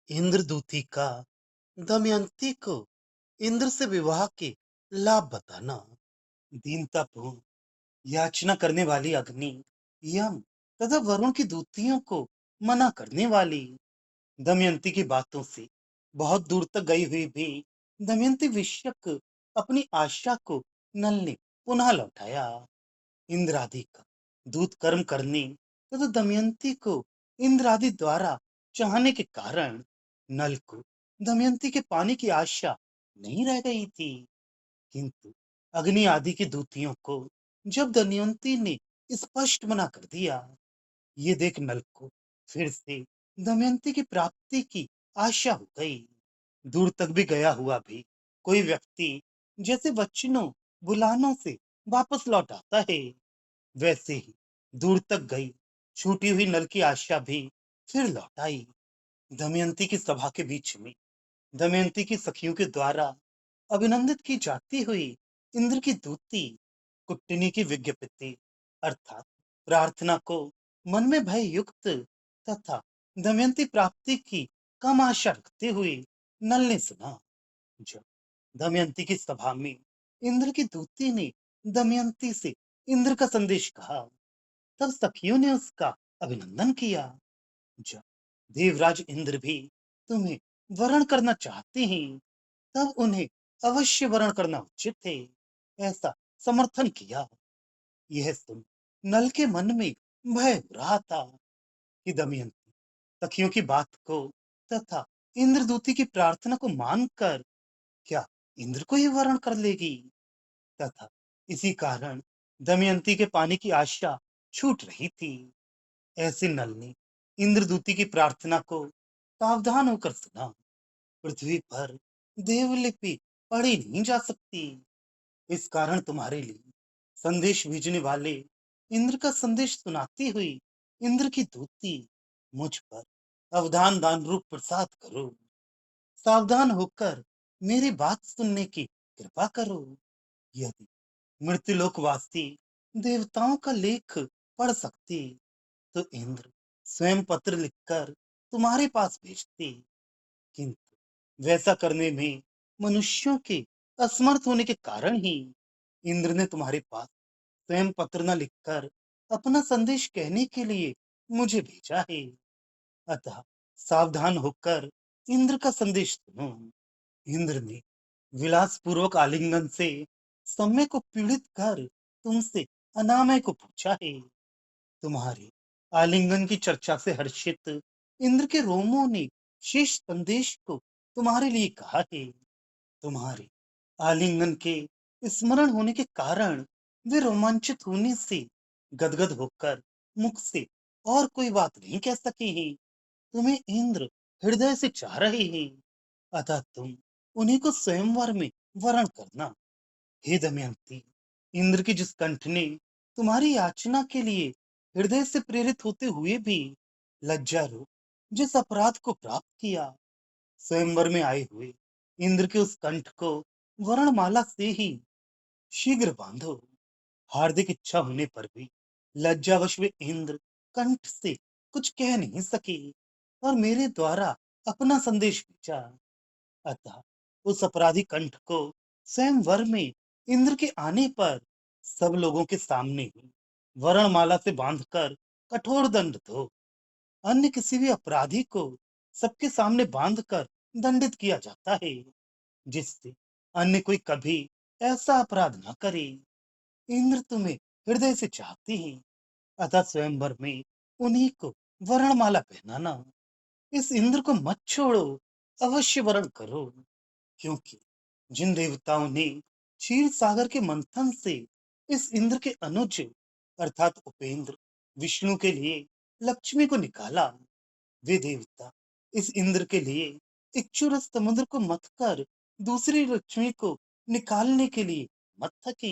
इंद्रदूती का दमयंती को इंद्र से विवाह के लाभ बताना। दीनतापूर्ण याचना करने वाली अग्नि, यम तथा वरुण की दूतियों को मना करने वाली दमयंती की बातों से बहुत दूर तक गई हुई भी दमयंती विषयक अपनी आशा को नल ने पुनः लौटाया। इंद्र आदि का दूत कर्म करने तथा दमयंती को इंद्र आदि द्वारा चाहने के कारण नल को दमयंती के पानी की आशा नहीं रह गई थी। किंतु अग्नि आदि की दूतियों को जब दमयंती ने स्पष्ट मना कर दिया, ये देख नल को फिर से दमयंती की प्राप्ति की आशा हो गई। दूर तक भी गया हुआ भी कोई व्यक्ति जैसे वचनों बुलानों से वापस लौट आता है, वैसे ही दूर तक गई छूटी हुई नल की आशा भी फिर लौट आई। दमयंती की सभा के बीच में दमयंती की सखियों के द्वारा अभिनंदित की जाती हुई इंद्र की दूती कुट्टिनी की विज्ञप्ति अर्थात प्रार्थना को मन में भय युक्त तथा दमयंती प्राप्ति की कम आशा रखते हुए नल ने सुना। जब दमयंती की सभा में इंद्र की दूती ने दमयंती से इंद्र का संदेश कहा, तब सखियों ने उसका अभिनंदन किया। जब देवराज इंद्र भी तुम्हें वरण करना चाहते हैं, तब उन्हें अवश्य वरण करना उचित है, ऐसा समर्थन किया। यह सुन नल के मन में भय हो रहा था कि दमयंती सखियों की बात को तथा इंद्रदूती की प्रार्थना को मानकर क्या इंद्र को ही वरण कर लेगी, तथा इसी कारण दमयंती के पानी की आशा छूट रही थी। ऐसे नल ने इंद्रदूती की प्रार्थना को सावधान होकर सुना। पृथ्वी पर देवलिपि पढ़ी नहीं जा सकती, इस कारण तुम्हारे लिए संदेश भेजने वाले इंद्र का संदेश सुनाती हुई इंद्र की दूती मुझ पर अवधान दान रूप प्रसाद करो। सावधान होकर मेरी बात सुनने की कृपा करो। यदि मृत्युलोकवासी देवताओं का लेख पढ़ सकते, तो इंद्र स्वयं पत्र लिखकर तुम्हारे पास भेजते, किंतु वैसा करने में मनुष्यों के असमर्थ होने के कारण ही इंद्र ने तुम्हारे पास स्वयं पत्र न लिखकर अपना संदेश कहने के लिए मुझे भेजा है। अतः सावधान होकर इंद्र का संदेश सुनो। इंद्र ने विलास पूर्वक आलिंगन से समय को पीड़ित कर तुमसे अनामय को पूछा है। तुम्हारे आलिंगन की चर्चा से हर्षित इंद्र के रोमों ने शेष संदेश को तुम्हारे लिए कहा है। तुम्हारे आलिंगन के स्मरण होने के कारण वे रोमांचित होने से गदगद होकर मुख से और कोई बात नहीं कह सके हैं। तुम्हें इंद्र हृदय से चाह रहे हैं, अतः तुम उन्हीं को स्वयंवर में वरण करना। हे दमयंती, इंद्र की जिस कंठ ने तुम्हारी याचना के लिए हृदय से प्रेरित होते हुए भी लज्जा रूप जिस अपराध को प्राप्त किया, स्वयंवर में आए हुए इंद्र के उस कंठ को वर्णमाला से ही शीघ्र बांधो। हार्दिक इच्छा होने पर भी लज्जावश वे इंद्र कंठ से कुछ कह नहीं सके और मेरे द्वारा अपना संदेश भेजा। अतः उस अपराधी कंठ को स्वयं वर में इंद्र के आने पर सब लोगों के सामने ही वर्णमाला से बांधकर कठोर दंड दो। अन्य किसी भी अपराधी को सबके सामने बांधकर दंडित किया जाता है, जिससे अन्य कोई कभी ऐसा अपराध न करे। इंद्र तुम्हें हृदय से चाहते हैं, अतः स्वयंवर में उन्हीं को वर्णमाला पहनाना। इस इंद्र को मत छोड़ो, अवश्य वरण करो, क्योंकि जिन देवताओं ने क्षीर सागर के मंथन से इस इंद्र के अनुज अर्थात उपेंद्र विष्णु के लिए लक्ष्मी को निकाला, वे देवता इस इंद्र के लिए इक्षुरस समुद्र को मथ कर दूसरी लक्ष्मी को निकालने के लिए मत थके।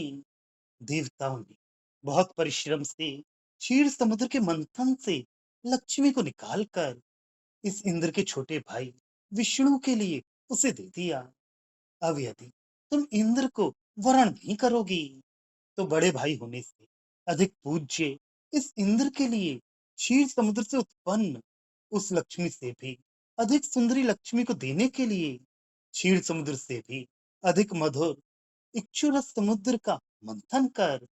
देवताओं ने बहुत परिश्रम से क्षीर समुद्र के मंथन से लक्ष्मी को निकालकर इस इंद्र के छोटे भाई विष्णु के लिए उसे दे दिया। अब यदि तुम इंद्र को वरण नहीं करोगी, तो बड़े भाई होने से अधिक पूज्य इस इंद्र के लिए क्षीर समुद्र से उत्पन्न उस लक्ष्मी से भी अधिक सुंदरी लक्ष्मी को देने के लिए क्षीर समुद्र से भी अधिक मधुर इक्षुरस समुद्र का मंथन कर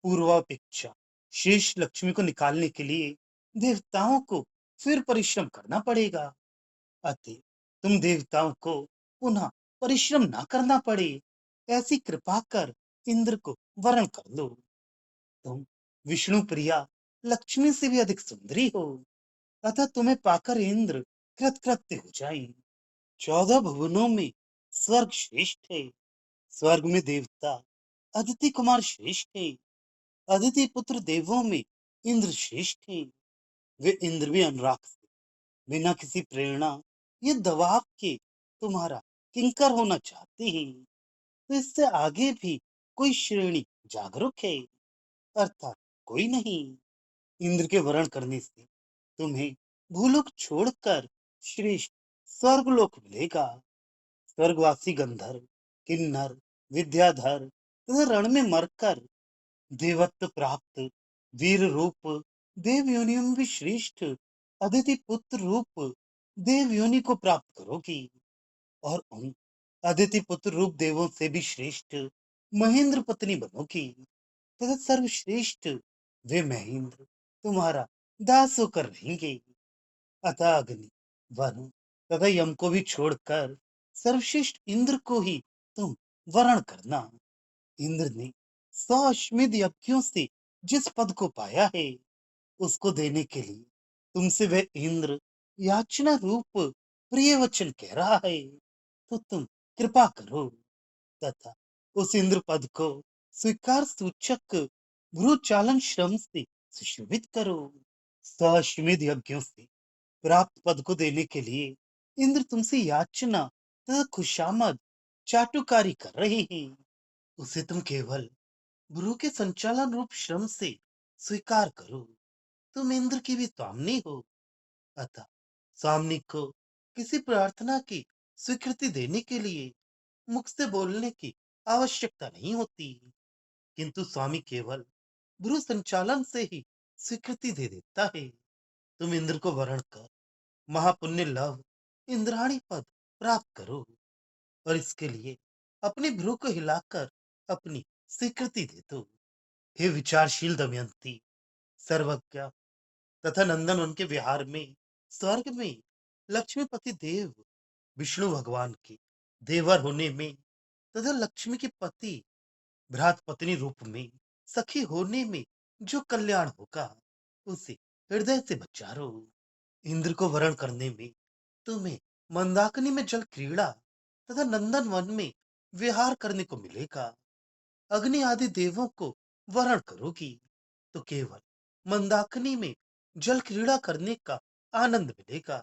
पूर्वापेक्षा शेष लक्ष्मी को निकालने के लिए देवताओं को फिर परिश्रम करना पड़ेगा। अतः तुम देवताओं को पुनः परिश्रम ना करना पड़े, ऐसी कृपा कर इंद्र को वरण कर लो। तुम विष्णु प्रिया लक्ष्मी से भी अधिक सुंदरी हो, अतः तुम्हें पाकर इंद्र कृतकृत्य हो जाए। 14 भुवनों में स्वर्ग श्रेष्ठ है। स्वर्ग में देवता अदिति कुमार श्रेष्ठ है। अदिति पुत्र देवों में इंद्र श्रेष्ठ है। वे इंद्र भी अनुराग से बिना किसी प्रेरणा या दबाव के तुम्हारा किंकर होना चाहते हैं। तो इससे आगे भी कोई श्रेणी जागरूक है, अर्थात कोई नहीं। इंद्र के वरण करने से तुम्हें भूलोक छोड़कर श्रेष्ठ स्वर्गलोक मिलेगा। स्वर्गवासी गंधर्व, किन्नर, विद्याधर तथा रण में मरकर देवत्व प्राप्त वीर रूप देव योनियों में भी श्रेष्ठ अदिति पुत्र रूप देव योनि को प्राप्त करोगी। और उन अदिति पुत्र रूप देवों से भी श्रेष्ठ महेंद्र पत्नी बनोगी तथा सर्वश्रेष्ठ वे महेंद्र तुम्हारा दास होकर रहेंगे। अतः अग्नि, वन तथा यम को भी छोड़कर सर्वश्रेष्ठ इंद्र को ही तुम वरण करना। इंद्र ने 100 अश्वमेध यज्ञों से जिस पद को पाया है, उसको देने के लिए तुमसे वह इंद्र याचना रूप प्रिय वचन कह रहा है। तो तुम कृपा करो तथा उस इंद्र पद को स्वीकार सूचक भ्रूचालन श्रम से सुशोभित करो। 100 अश्वमेध यज्ञों से प्राप्त पद को देने के लिए इंद्र तुमसे याचना तथा खुशामद चाटुकारी कर रहे हैं। उसे तुम केवल भ्रू के संचालन रूप श्रम से स्वीकार करो। तुम इंद्र की भी स्वामिनी हो, अतः स्वामिनी को किसी प्रार्थना की स्वीकृति देने के लिए मुख से बोलने की आवश्यकता नहीं होती, किंतु स्वामी केवल भ्रू संचालन से ही स्वीकृति दे देता है। तुम इंद्र को वरण कर महापुण्य लव इंद्राणी पद प्राप्त करो और इसके लिए अपने भ्रू को हिलाकर अपनी स्वीकृति दे दो। हे विचारशील दमयंती, सर्वज्ञ तथा नंदन उनके विहार में स्वर्ग में लक्ष्मीपति देव विष्णु भगवान के देवर होने में तथा लक्ष्मी के पति भ्रात पत्नी रूप में सखी होने में जो कल्याण होगा, उसे हृदय से बचारो। इंद्र को वरण करने में तुम्हें मंदाकिनी में जल क्रीड़ा तथा नंदन वन में विहार करने को मिलेगा। अग्नि आदि देवों को वरण करोगी तो केवल मंदाकिनी में जल क्रीड़ा करने का आनंद मिलेगा,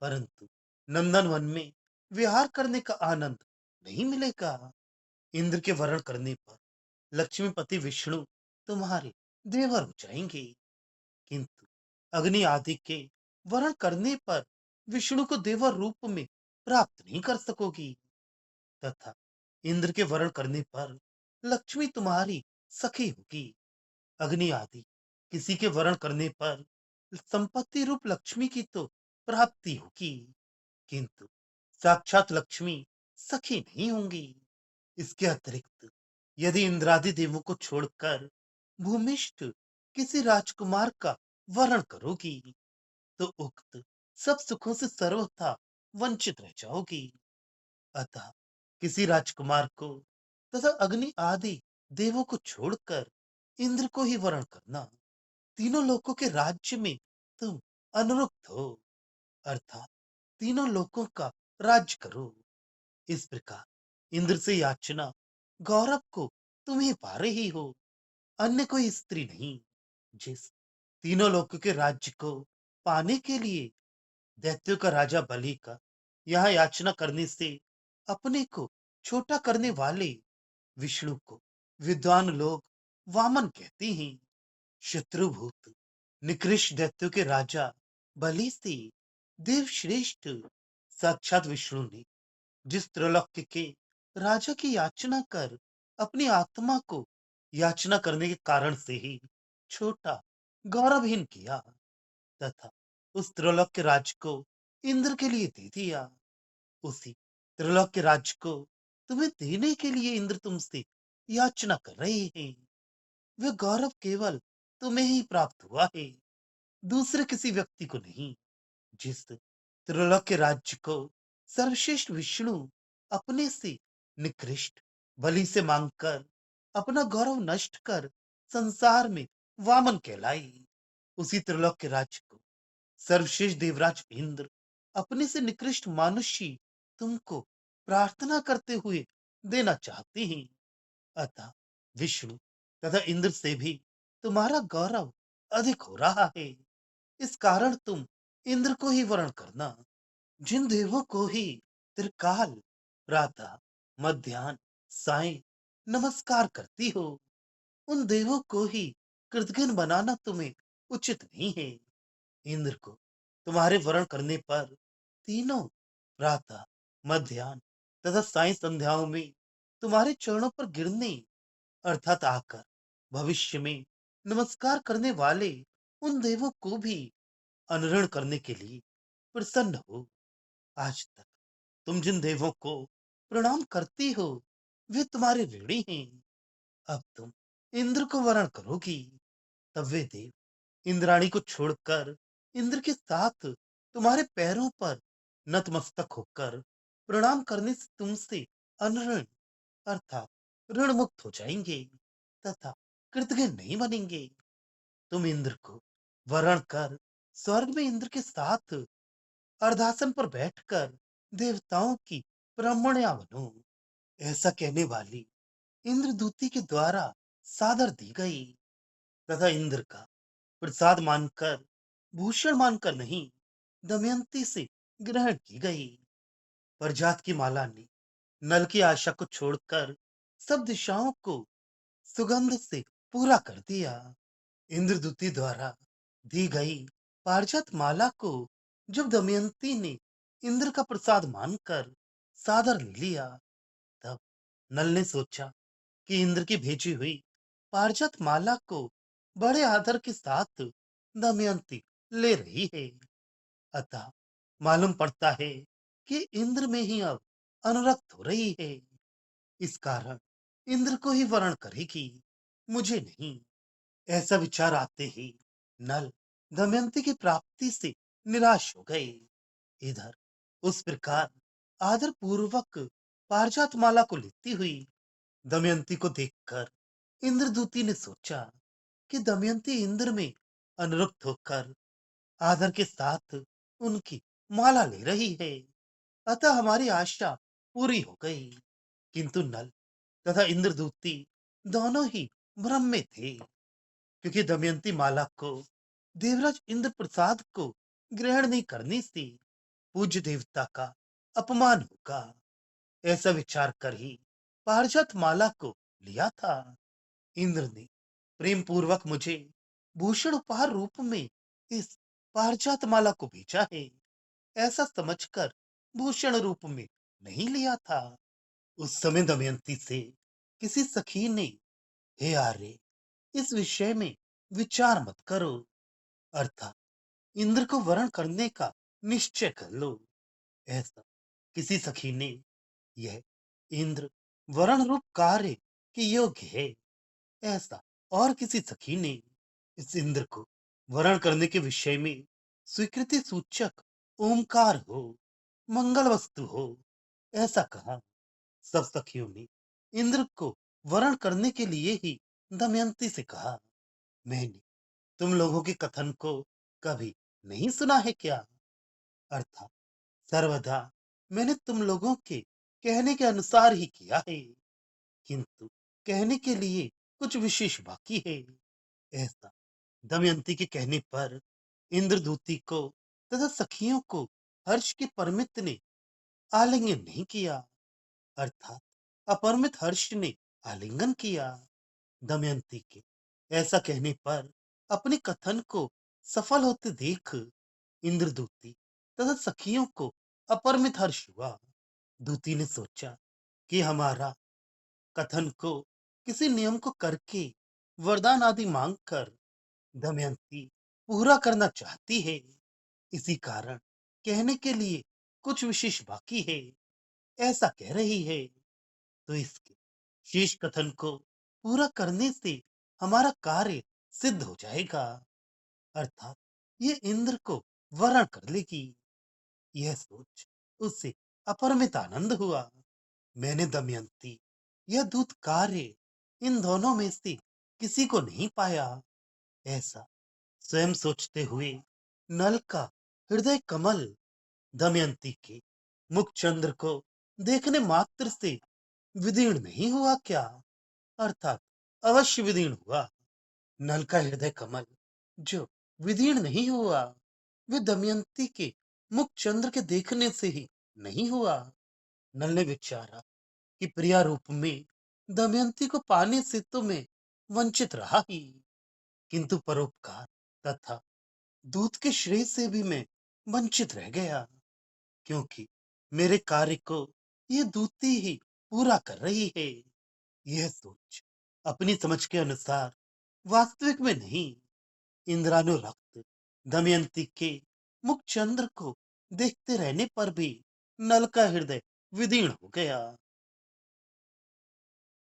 परंतु नंदन वन में विहार करने का आनंद नहीं मिलेगा। इंद्र के वरण करने पर लक्ष्मीपति विष्णु तुम्हारे देवर हो जाएंगे, किंतु अग्नि आदि के वरण करने पर विष्णु को देवर रूप में प्राप्त नहीं कर सकोगी तथा इंद्र के वरण करने पर लक्ष्मी तुम्हारी सखी होगी। अग्नि आदि किसी के वरण करने पर संपत्ति रूप लक्ष्मी की तो प्राप्ति होगी, किंतु साक्षात लक्ष्मी सखी नहीं होंगी। इसके अतिरिक्त यदि इंद्रादि देवों को छोड़कर भूमिष्ठ किसी राजकुमार का वरण करोगी तो उक्त सब सुखों से सर्वथा वंचित रह जाओगी। अतः किसी राजकुमार को तथा अग्नि आदि देवों को छोड़कर इंद्र को ही वरण करना। तीनों लोकों के राज्य में तुम अनुरुक्त हो, अर्थात तीनों लोकों का राज्य करो। इस प्रकार इंद्र से याचना गौरव को तुम ही पा रही हो, अन्य कोई स्त्री नहीं। जिस तीनों लोकों के राज्य को पाने के लिए दैत्यों का राजा बलि का यहाँ याचना करने से अपने को छोटा करने वाले विष्णु को विद्वान लोग वामन कहते हैं। शत्रुभूत निकृष्ट दैत्यों के राजा बलि से देव श्रेष्ठ साक्षात विष्णु ने जिस त्रैलोक्य के राजा की याचना कर अपनी आत्मा को याचना करने के कारण से ही छोटा गौरवहीन किया तथा उस त्रैलोक्य राज को इंद्र के लिए दे दिया। उसी त्रिलोक के राज्य को तुम्हें देने के लिए इंद्र तुमसे याचना कर रहे हैं। वह गौरव केवल तुम्हें ही प्राप्त हुआ है, दूसरे किसी व्यक्ति को नहीं। जिस त्रिलोक के राज्य को सर्वश्रेष्ठ विष्णु अपने से निकृष्ट बलि से मांगकर अपना गौरव नष्ट कर संसार में वामन कहलाई, उसी त्रिलोक के राज्य को सर्वश्रेष्ठ देवराज इंद्र अपने से निकृष्ट मानुषी तुमको प्रार्थना करते हुए देना चाहते हैं। अतः विष्णु तथा इंद्र से भी तुम्हारा गौरव अधिक हो रहा है। इस कारण तुम इंद्र को ही वरण करना। जिन देवों को ही त्रिकाल प्रातः मध्याह्न सायं नमस्कार करती हो, उन देवों को ही कृतघ्न बनाना तुम्हें उचित नहीं है। इंद्र को तुम्हारे वरण करने पर तीनों प्रातः मध्याह्न तथा सायं संध्याओं में तुम्हारे चरणों पर गिरने अर्थात आकर भविष्य में नमस्कार करने वाले उन देवों को भी अनुरण करने के लिए प्रसन्न हो। आज तक तुम जिन देवों को प्रणाम करती हो, वे तुम्हारे ऋणी हैं। अब तुम इंद्र को वरण करोगी, तब वे देव इंद्राणी को छोड़कर इंद्र के साथ तुम्हारे पैरों पर नतमस्तक होकर प्रणाम करने से तुमसे अनऋण अर्थात ऋण मुक्त हो जाएंगे तथा कृतज्ञ नहीं बनेंगे। तुम इंद्र को वरण कर स्वर्ग में इंद्र के साथ अर्धासन पर बैठकर देवताओं की ब्राह्मण्या बनो। ऐसा कहने वाली इंद्रदूति के द्वारा सादर दी गई तथा इंद्र का प्रसाद मानकर भूषण मानकर नहीं, दमयंती से ग्रहण की गई। परजात की माला ने नल की आशा को छोड़कर सब दिशाओं को सुगंध से पूरा कर दिया। इंद्रदूति द्वारा दी गई पारिजात माला को जब दमयंती ने इंद्र का प्रसाद मानकर सादर ले लिया, तब नल ने सोचा कि इंद्र की भेजी हुई पारिजात माला को बड़े आदर के साथ दमयंती ले रही है। अतः मालूम पड़ता है कि इंद्र में ही अब अनुरक्त हो रही है। इस कारण इंद्र को ही वरण करेगी, मुझे नहीं। ऐसा विचार आते ही नल दमयंती की प्राप्ति से निराश हो गए। इधर उस प्रकार आदर पूर्वक पारिजात माला को लेती हुई दमयंती को देखकर इंद्रदूति ने सोचा कि दमयंती इंद्र में अनुरक्त होकर आदर के साथ उनकी माला ले रही है, अतः हमारी आशा पूरी हो गई। किंतु नल तथा इंद्रदूति दोनों ही भ्रम में थे, क्योंकि दमयंती माला को देवराज इंद्र प्रसाद को ग्रहण नहीं करने से पूज्य देवता का अपमान होगा, ऐसा विचार कर ही पारिजात माला को लिया था। इंद्र ने प्रेम पूर्वक मुझे भूषण उपहार रूप में इस पारिजात माला को भेजा है, ऐसा समझकर भूषण रूप में नहीं लिया था। उस समय दमयंती से किसी सखी ने, हे आर्य, इस विषय में विचार मत करो, अर्थात इंद्र को वरण करने का निश्चय कर लो। ऐसा किसी सखी ने, यह इंद्र वरण रूप कार्य के योग्य है, ऐसा और किसी सखी ने, इस इंद्र को वरण करने के विषय में स्वीकृति सूचक ओमकार हो, मंगल वस्तु हो, ऐसा कहा। सब सखियों ने इंद्र को वरण करने के लिए ही दमयंती से कहा। मैंने तुम लोगों के कथन को कभी नहीं सुना है क्या? अर्थात सर्वदा मैंने तुम लोगों के कहने के अनुसार ही किया है, किंतु कहने के लिए कुछ विशेष बाकी है। ऐसा दमयंती के कहने पर इंद्रदूति को तथा सखियों को हर्ष के परमित ने आलिंगन नहीं किया, अर्थात अपरमित हर्ष ने आलिंगन किया। दमयंती के ऐसा कहने पर अपने कथन को सफल होते देख इंद्रदूति तथा सखियों को अपरमित हर्ष हुआ। दूती ने सोचा कि हमारा कथन को किसी नियम को करके वरदान आदि मांगकर दमयंती पूरा करना चाहती है। इसी कारण कहने के लिए कुछ विशेष बाकी है, ऐसा कह रही है। तो इसके शेष कथन को पूरा करने से हमारा कार्य सिद्ध हो जाएगा, अर्थात ये इंद्र को वरण कर लेगी। यह सोच उससे अपरमित आनंद हुआ। मैंने दमयंती यह दूत कार्य इन दोनों में से किसी को नहीं पाया, ऐसा स्वयं सोचते हुए नल का हृदय कमल दमयंती के मुख चंद्र को देखने मात्र से विदीर्ण नहीं हुआ क्या? अर्थात अवश्य विदीर्ण हुआ। नल का हृदय कमल जो विदीर्ण नहीं हुआ, वे दमयंती के मुख चंद्र के देखने से ही नहीं हुआ। नल ने विचारा कि प्रिया रूप में दमयंती को पाने से तो मैं वंचित रहा ही, किंतु परोपकार तथा दूत के श्रेय से भी मैं वंचित रह गया, क्योंकि मेरे कार्य को ये दूती ही पूरा कर रही है। यह सोच अपनी समझ के अनुसार वास्तविक में नहीं, इंद्रानुरक्त दमयंती के मुख चंद्र को देखते रहने पर भी नल का हृदय विदीर्ण हो गया।